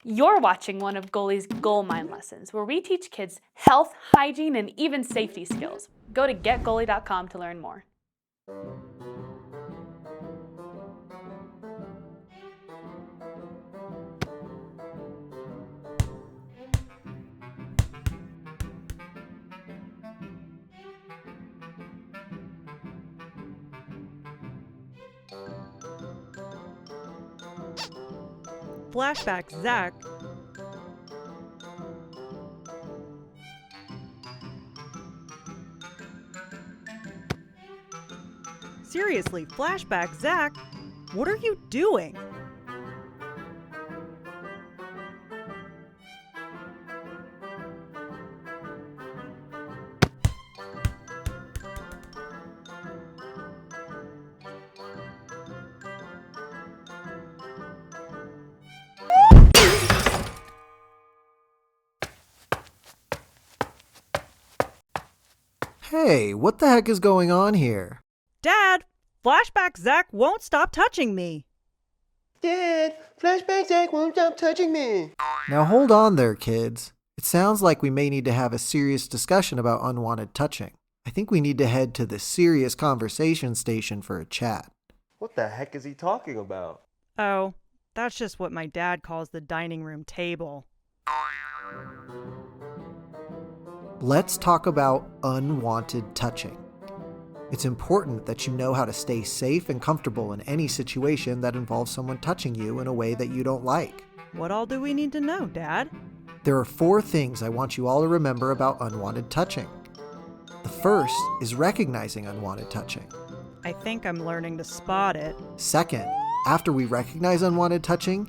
You're watching one of Goalie's Goal Mind lessons, where we teach kids health, hygiene, and even safety skills. Go to getgoalie.com to learn more. Flashback Zach. Seriously, Flashback Zach, what are you doing? Hey, what the heck is going on here? Dad, Flashback Zach won't stop touching me. Dad, Flashback Zach won't stop touching me. Now hold on there, kids. It sounds like we may need to have a serious discussion about unwanted touching. I think we need to head to the serious conversation station for a chat. What the heck is he talking about? Oh, that's just what my dad calls the dining room table. Let's talk about unwanted touching. It's important that you know how to stay safe and comfortable in any situation that involves someone touching you in a way that you don't like. What all do we need to know, Dad? There are 4 things I want you all to remember about unwanted touching. The first is recognizing unwanted touching. I think I'm learning to spot it. Second, after we recognize unwanted touching,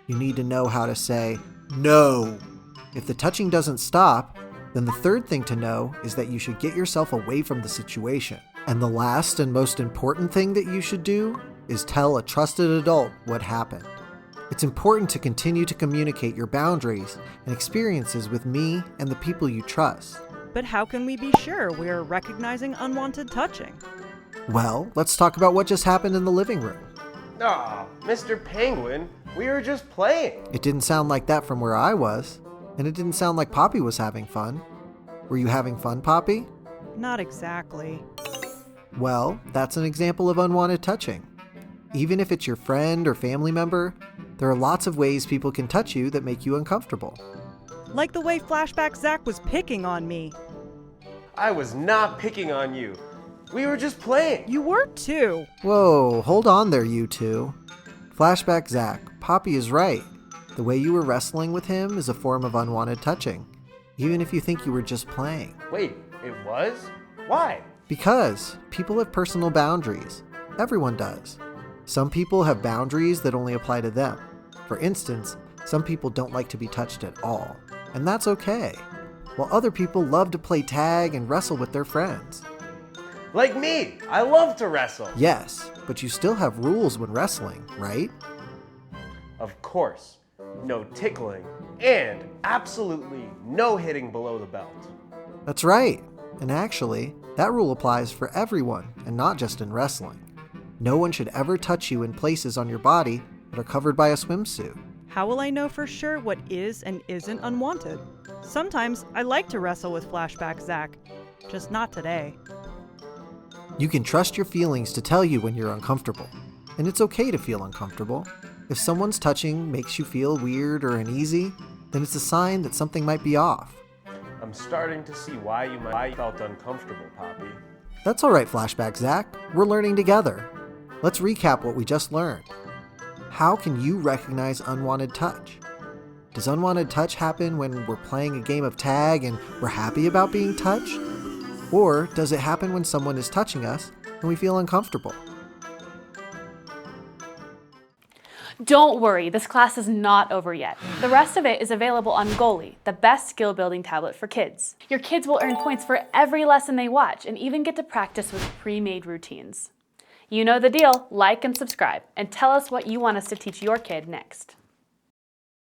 you need to know how to say no. If the touching doesn't stop, then the third thing to know is that you should get yourself away from the situation. And the last and most important thing that you should do is tell a trusted adult what happened. It's important to continue to communicate your boundaries and experiences with me and the people you trust. But how can we be sure we're recognizing unwanted touching? Well, let's talk about what just happened in the living room. Aw, Mr. Penguin, we were just playing. It didn't sound like that from where I was, and it didn't sound like Poppy was having fun. Were you having fun, Poppy? Not exactly. Well, that's an example of unwanted touching. Even if it's your friend or family member, there are lots of ways people can touch you that make you uncomfortable. Like the way Flashback Zach was picking on me. I was not picking on you. We were just playing. You were too. Whoa, hold on there, you two. Flashback Zach, Poppy is right. The way you were wrestling with him is a form of unwanted touching, even if you think you were just playing. Wait, it was? Why? Because people have personal boundaries. Everyone does. Some people have boundaries that only apply to them. For instance, some people don't like to be touched at all, and that's okay. While other people love to play tag and wrestle with their friends. Like me, I love to wrestle. Yes, but you still have rules when wrestling, right? Of course. No tickling, and absolutely no hitting below the belt. That's right. And actually, that rule applies for everyone and not just in wrestling. No one should ever touch you in places on your body that are covered by a swimsuit. How will I know for sure what is and isn't unwanted? Sometimes I like to wrestle with Flashback Zach, just not today. You can trust your feelings to tell you when you're uncomfortable. And it's okay to feel uncomfortable. If someone's touching makes you feel weird or uneasy, then it's a sign that something might be off. I'm starting to see why you felt uncomfortable, Poppy. That's all right, Flashback Zach. We're learning together. Let's recap what we just learned. How can you recognize unwanted touch? Does unwanted touch happen when we're playing a game of tag and we're happy about being touched? Or does it happen when someone is touching us and we feel uncomfortable? Don't worry, this class is not over yet. The rest of it is available on Goalie, the best skill building tablet for kids. Your kids will earn points for every lesson they watch and even get to practice with pre-made routines. You know the deal. Like and subscribe, and tell us what you want us to teach your kid next.